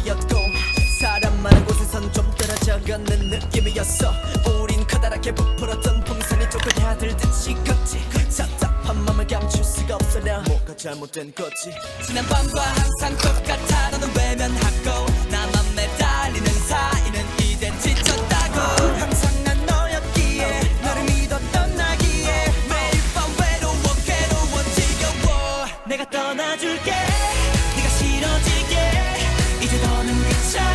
느낌이었고 사람 많은 곳에선 좀 떨어져 걷는 느낌이었어. 우린 커다랗게 부풀었던 풍선이 쪽을 다들듯이 걷지. 답답한 맘을 감출 수가 없어. 나 뭐가 잘못된 거지. 지난밤과 항상 똑같아. 너는 외면하고 나만 매달리는 사이는 이젠 지쳤다고. 항상 난 너였기에 너를 믿었던 나기에 매일 밤 외로워 지겨워. 내가 떠나줄게 네가 싫어지게. 이제 더는 괜찮아.